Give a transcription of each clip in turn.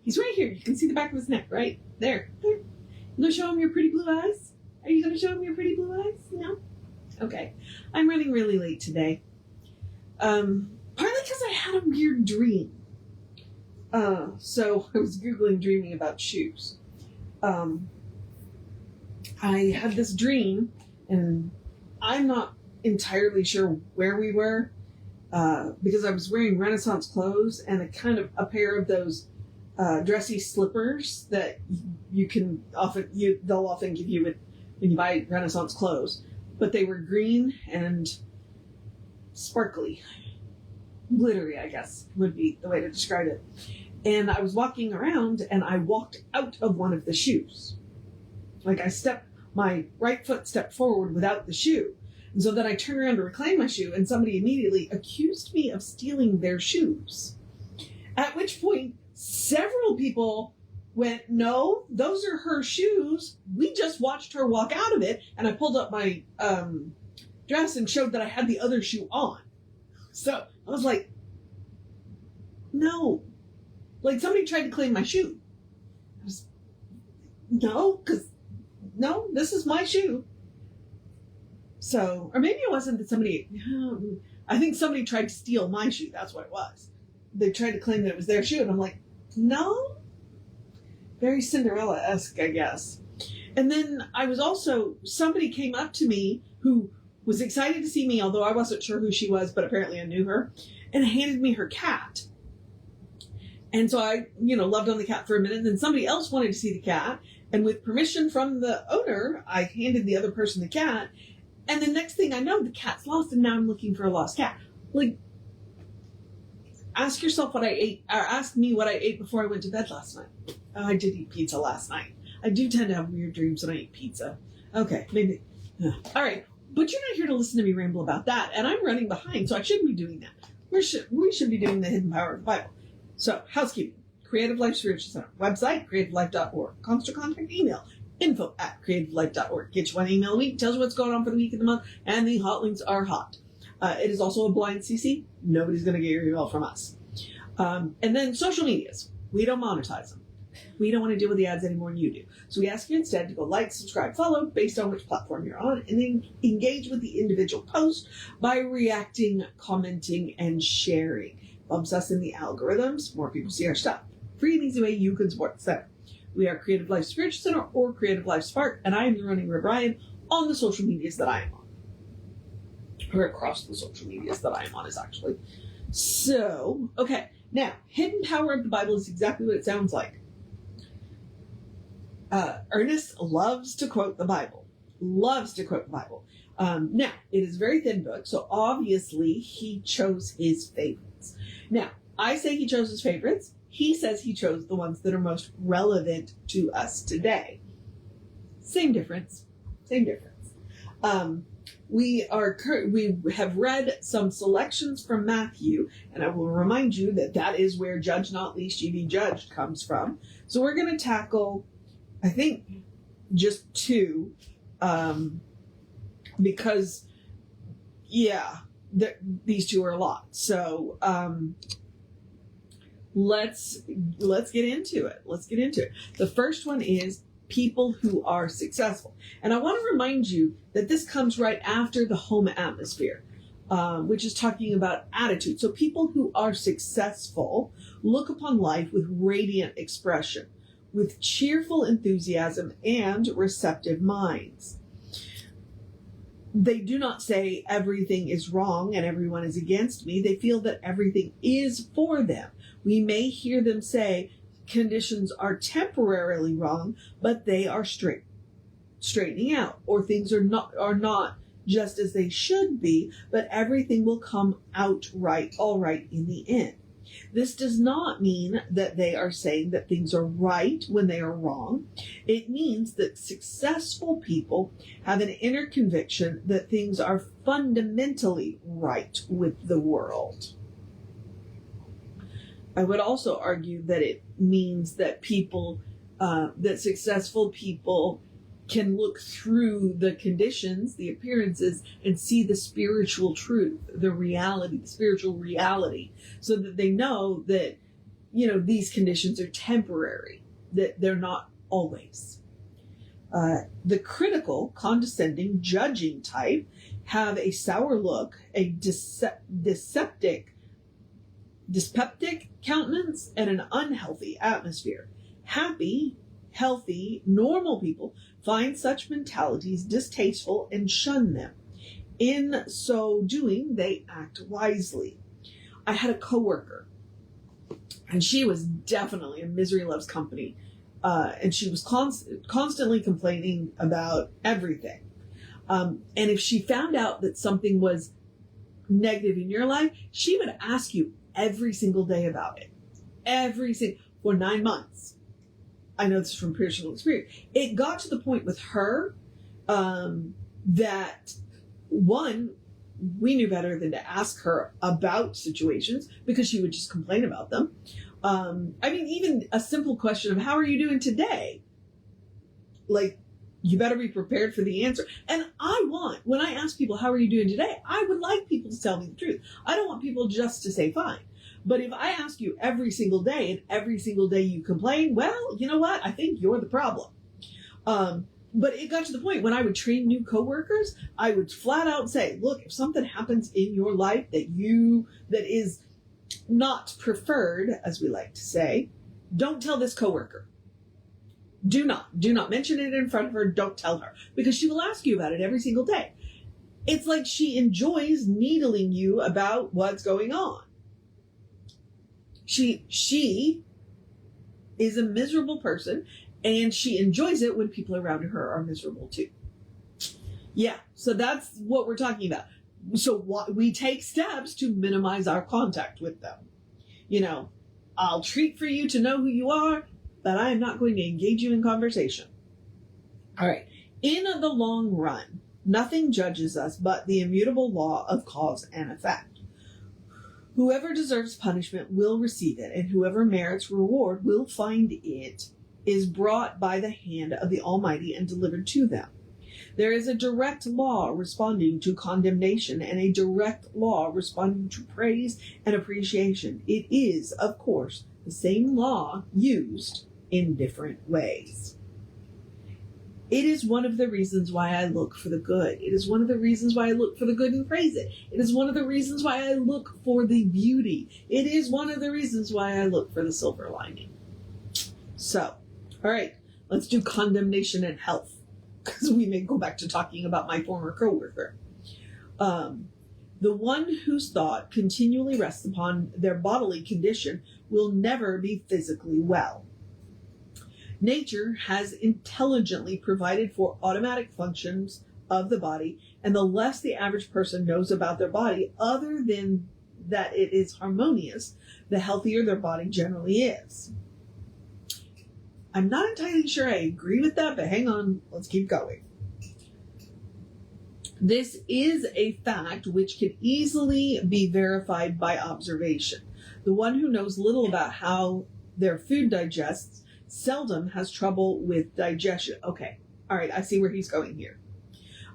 He's right here. You can see the back of his neck, right? There. You going to show him your pretty blue eyes? Are you going to show him your pretty blue eyes? No? Okay. I'm running really late today. Partly because I had a weird dream. So I was Googling dreaming about shoes. I had this dream, and I'm not entirely sure where we were, because I was wearing Renaissance clothes and a pair of those dressy slippers that they'll often give you when you buy Renaissance clothes, but they were green and sparkly, glittery, I guess would be the way to describe it. And I was walking around, and I walked out of one of the shoes. Like my right foot stepped forward without the shoe. And so then I turned around to reclaim my shoe, and somebody immediately accused me of stealing their shoes. At which point, several people went, no, those are her shoes. We just watched her walk out of it. And I pulled up my dress and showed that I had the other shoe on. So I was like, no. Like, somebody tried to claim my shoe. No, this is my shoe. So, or maybe it wasn't that I think somebody tried to steal my shoe. That's what it was. They tried to claim that it was their shoe. And I'm like, no. Very Cinderella-esque, I guess. And then somebody came up to me who was excited to see me, although I wasn't sure who she was, but apparently I knew her, and handed me her cat. And so I, loved on the cat for a minute, and then somebody else wanted to see the cat, and with permission from the owner, I handed the other person the cat, and the next thing I know, the cat's lost, and now I'm looking for a lost cat. Like, ask yourself what I ate, or ask me what I ate before I went to bed last night. Oh, I did eat pizza last night. I do tend to have weird dreams when I eat pizza. Okay, maybe. All right, but you're not here to listen to me ramble about that, and I'm running behind, so I shouldn't be doing that. We should be doing the hidden power of the Bible. So, housekeeping. Creative Life Spiritual Center. Website, creativelife.org. Constant contact email, info@creativelife.org. Get you one email a week, tells you what's going on for the week and the month, and the hot links are hot. It is also a blind CC. Nobody's going to get your email from us. And then social medias. We don't monetize them. We don't want to deal with the ads any more than you do. So we ask you instead to go like, subscribe, follow, based on which platform you're on, and then engage with the individual post by reacting, commenting, and sharing. Bumps us in the algorithms. More people see our stuff. Free and easy way you can support the center. We are Creative Life Spiritual Center or Creative Life Spark, and I am your running Ryan on the social medias that I am on. Or across the social medias that I am on is actually. So, okay. Now, hidden power of the Bible is exactly what it sounds like. Ernest loves to quote the Bible. Now, it is a very thin book, so obviously he chose his favorites. Now, I say he chose his favorites. He says he chose the ones that are most relevant to us today. Same difference. We have read some selections from Matthew, and I will remind you that is where Judge Not Least Ye Be Judged comes from. So we're going to tackle, I think, just two, because, these two are a lot. So let's get into it. The first one is people who are successful. And I want to remind you that this comes right after the home atmosphere, which is talking about attitude. So people who are successful look upon life with radiant expression, with cheerful enthusiasm and receptive minds. They do not say everything is wrong and everyone is against me. They feel that everything is for them. We may hear them say conditions are temporarily wrong, but they are straightening out, or things are not just as they should be, but everything will come out all right in the end. This does not mean that they are saying that things are right when they are wrong. It means that successful people have an inner conviction that things are fundamentally right with the world. I would also argue that it means that that successful people can look through the conditions, the appearances, and see the spiritual truth, the spiritual reality, so that they know that these conditions are temporary, that they're not always. The critical, condescending, judging type have a sour look, a dyspeptic countenance, and an unhealthy atmosphere. Happy, healthy, normal people find such mentalities distasteful and shun them. In so doing, they act wisely. I had a coworker, and she was definitely a misery loves company. And she was constantly complaining about everything. And if she found out that something was negative in your life, she would ask you every single day about it. For 9 months. I know this from personal experience. It got to the point with her that, one, we knew better than to ask her about situations because she would just complain about them. Even a simple question of how are you doing today? Like, you better be prepared for the answer. And when I ask people, how are you doing today? I would like people to tell me the truth. I don't want people just to say fine. But if I ask you every single day and every single day you complain, well, you know what? I think you're the problem. But it got to the point when I would train new coworkers, I would flat out say, look, if something happens in your life that is not preferred, as we like to say, don't tell this coworker. Do not mention it in front of her. Don't tell her, because she will ask you about it every single day. It's like she enjoys needling you about what's going on. She is a miserable person, and she enjoys it when people around her are miserable too. Yeah, so that's what we're talking about. So we take steps to minimize our contact with them. I'll treat for you to know who you are, but I am not going to engage you in conversation. All right. In the long run, nothing judges us but the immutable law of cause and effect. Whoever deserves punishment will receive it, and whoever merits reward will find it is brought by the hand of the Almighty and delivered to them. There is a direct law responding to condemnation and a direct law responding to praise and appreciation. It is, of course, the same law used in different ways. It is one of the reasons why I look for the good. It is one of the reasons why I look for the good and praise it. It is one of the reasons why I look for the beauty. It is one of the reasons why I look for the silver lining. So, all right, let's do condemnation and health, because we may go back to talking about my former coworker. The one whose thought continually rests upon their bodily condition will never be physically well. Nature has intelligently provided for automatic functions of the body, and the less the average person knows about their body, other than that it is harmonious, the healthier their body generally is. I'm not entirely sure I agree with that, but hang on, let's keep going. This is a fact which can easily be verified by observation. The one who knows little about how their food digests seldom has trouble with digestion. Okay, all right, I see where he's going here.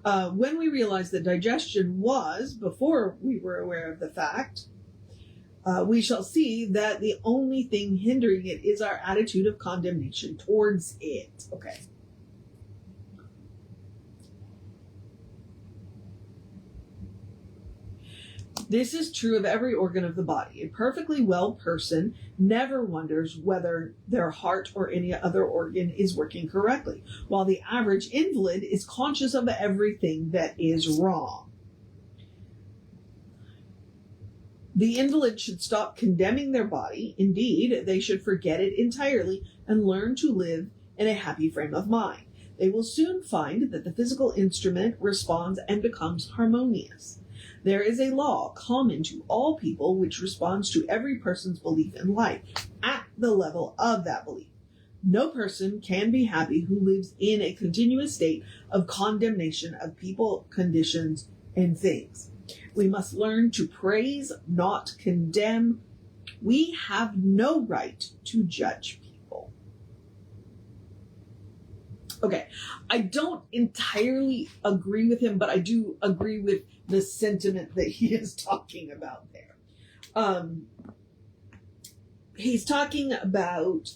When we realize that digestion was, before we were aware of the fact, we shall see that the only thing hindering it is our attitude of condemnation towards it. Okay. This is true of every organ of the body. A perfectly well person never wonders whether their heart or any other organ is working correctly, while the average invalid is conscious of everything that is wrong. The invalid should stop condemning their body. Indeed, they should forget it entirely and learn to live in a happy frame of mind. They will soon find that the physical instrument responds and becomes harmonious. There is a law common to all people which responds to every person's belief in life at the level of that belief. No person can be happy who lives in a continuous state of condemnation of people, conditions, and things. We must learn to praise, not condemn. We have no right to judge people. Okay, I don't entirely agree with him, but I do agree with the sentiment that he is talking about there. he's talking about,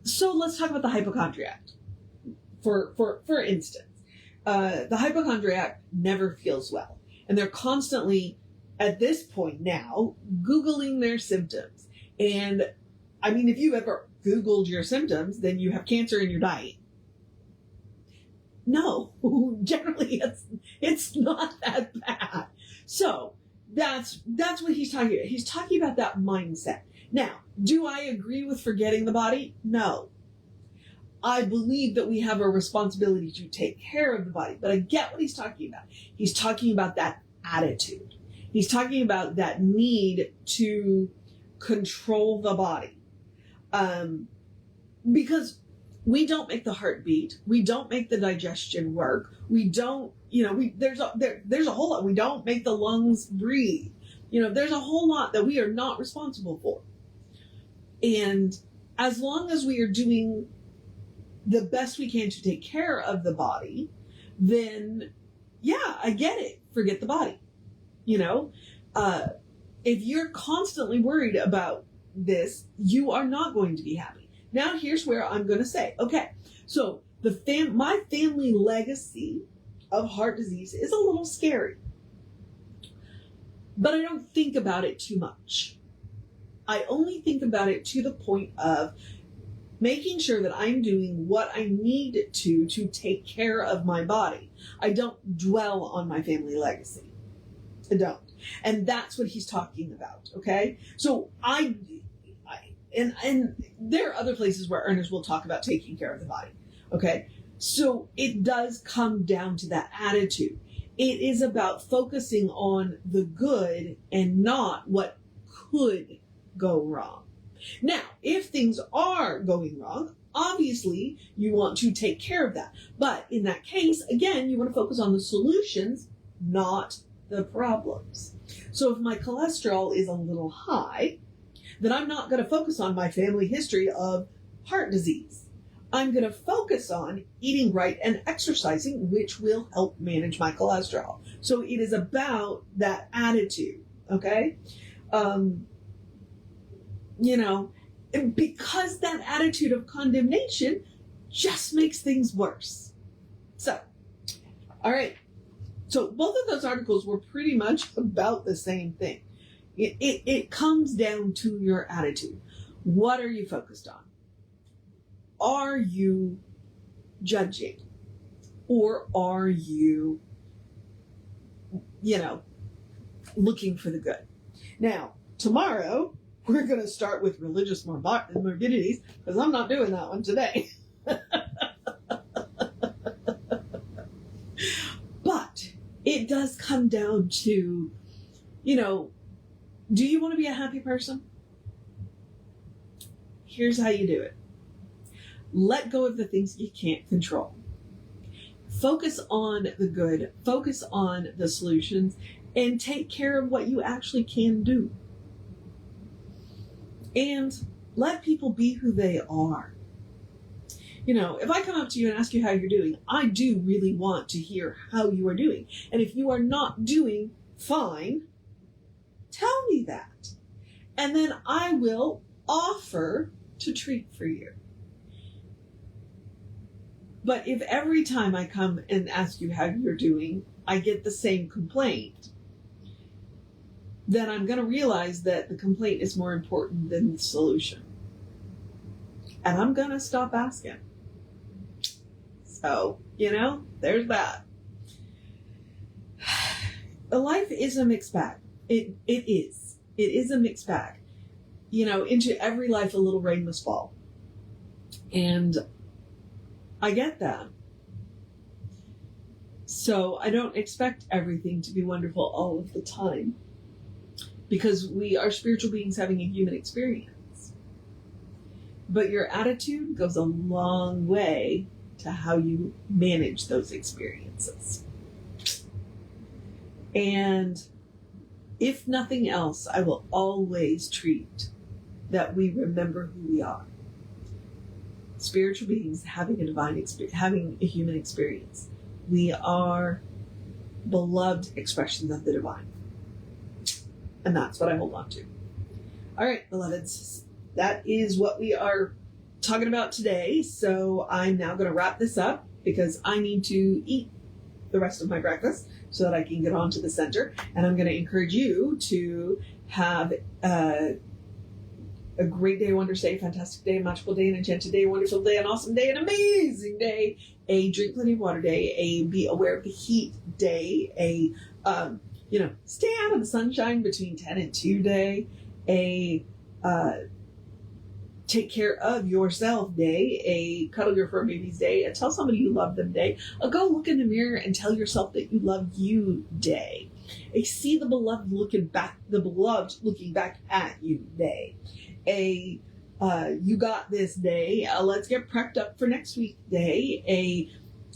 so let's talk about the hypochondriac. For instance, the hypochondriac never feels well. And they're constantly, at this point now, Googling their symptoms. And I mean, if you've ever Googled your symptoms, then you have cancer and you're dying. No, generally it's not that bad. So that's what he's talking about. He's talking about that mindset. Now, do I agree with forgetting the body? No. I believe that we have a responsibility to take care of the body, but I get what he's talking about. He's talking about that attitude. He's talking about that need to control the body. Because we don't make the heart beat. We don't make the digestion work. We don't, there's a whole lot. We don't make the lungs breathe. There's a whole lot that we are not responsible for. And as long as we are doing the best we can to take care of the body, then yeah, I get it. Forget the body. If you're constantly worried about this, you are not going to be happy. Now, here's where I'm going to say, okay, so my family legacy of heart disease is a little scary, but I don't think about it too much. I only think about it to the point of making sure that I'm doing what I need to take care of my body. I don't dwell on my family legacy. I don't. And that's what he's talking about, okay? So and there are other places where Ernest will talk about taking care of the body, okay? So it does come down to that attitude. It is about focusing on the good and not what could go wrong. Now, if things are going wrong, obviously you want to take care of that. But in that case, again, you want to focus on the solutions, not the problems. So if my cholesterol is a little high, then I'm not going to focus on my family history of heart disease. I'm going to focus on eating right and exercising, which will help manage my cholesterol. So it is about that attitude, okay? Because that attitude of condemnation just makes things worse. So, all right. So both of those articles were pretty much about the same thing. It comes down to your attitude. What are you focused on? Are you judging? Or are you, looking for the good? Now, tomorrow, we're going to start with religious morbidities, because I'm not doing that one today. But it does come down to, do you want to be a happy person? Here's how you do it. Let go of the things you can't control. Focus on the good, focus on the solutions, and take care of what you actually can do. And let people be who they are. If I come up to you and ask you how you're doing, I do really want to hear how you are doing. And if you are not doing fine, tell me that. And then I will offer to treat for you. But if every time I come and ask you how you're doing, I get the same complaint, then I'm going to realize that the complaint is more important than the solution. And I'm going to stop asking. So, there's that. Life is a mixed bag. It is. It is a mixed bag. Into every life a little rain must fall. And I get that. So I don't expect everything to be wonderful all of the time, because we are spiritual beings having a human experience. But your attitude goes a long way to how you manage those experiences. And if nothing else, I will always treat that we remember who we are. Spiritual beings having having a human experience. We are beloved expressions of the divine. And that's what I hold on to. All right, beloveds, that is what we are talking about today. So I'm now going to wrap this up because I need to eat the rest of my breakfast so that I can get on to the center. And I'm going to encourage you to have a great day, a wondrous day, fantastic day, a magical day, an enchanted day, a wonderful day, an awesome day, an amazing day, a drink plenty of water day, a be aware of the heat day, a stay out of the sunshine between 10 and 2 day, a take care of yourself day, a cuddle your fur babies day, a tell somebody you love them day, a go look in the mirror and tell yourself that you love you day, a see the beloved looking back at you day, a you got this day, let's get prepped up for next week day, a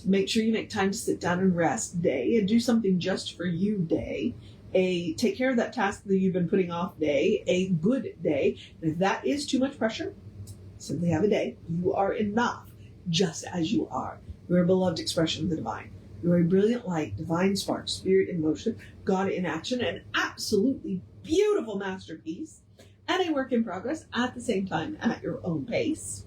make sure you make time to sit down and rest day, a do something just for you day, a take care of that task that you've been putting off day, a good day. And if that is too much pressure, simply have a day. You are enough just as you are. You are a beloved expression of the divine. You are a brilliant light, divine spark, spirit in motion, God in action, an absolutely beautiful masterpiece, and a work in progress at the same time at your own pace.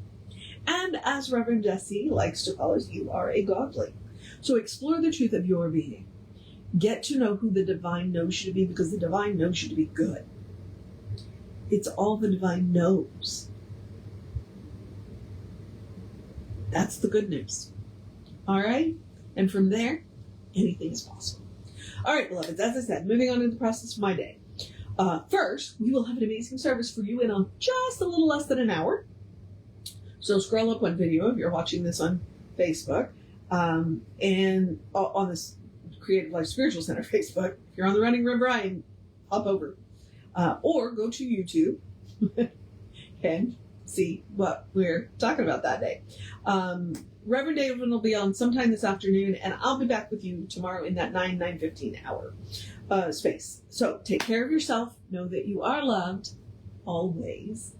And as Reverend Jesse likes to call us, you are a godling. So explore the truth of your being. Get to know who the divine knows you to be, because the divine knows you to be good. It's all the divine knows. That's the good news. All right? And from there, anything is possible. All right, beloveds, as I said, moving on in the process of my day. First, we will have an amazing service for you in just a little less than an hour. So scroll up one video if you're watching this on Facebook, and on this Creative Life Spiritual Center Facebook. If you're on the Running River Ryan, hop over. Or go to YouTube and see what we're talking about that day. Reverend David will be on sometime this afternoon, and I'll be back with you tomorrow in that 9:15 hour space. So take care of yourself. Know that you are loved always.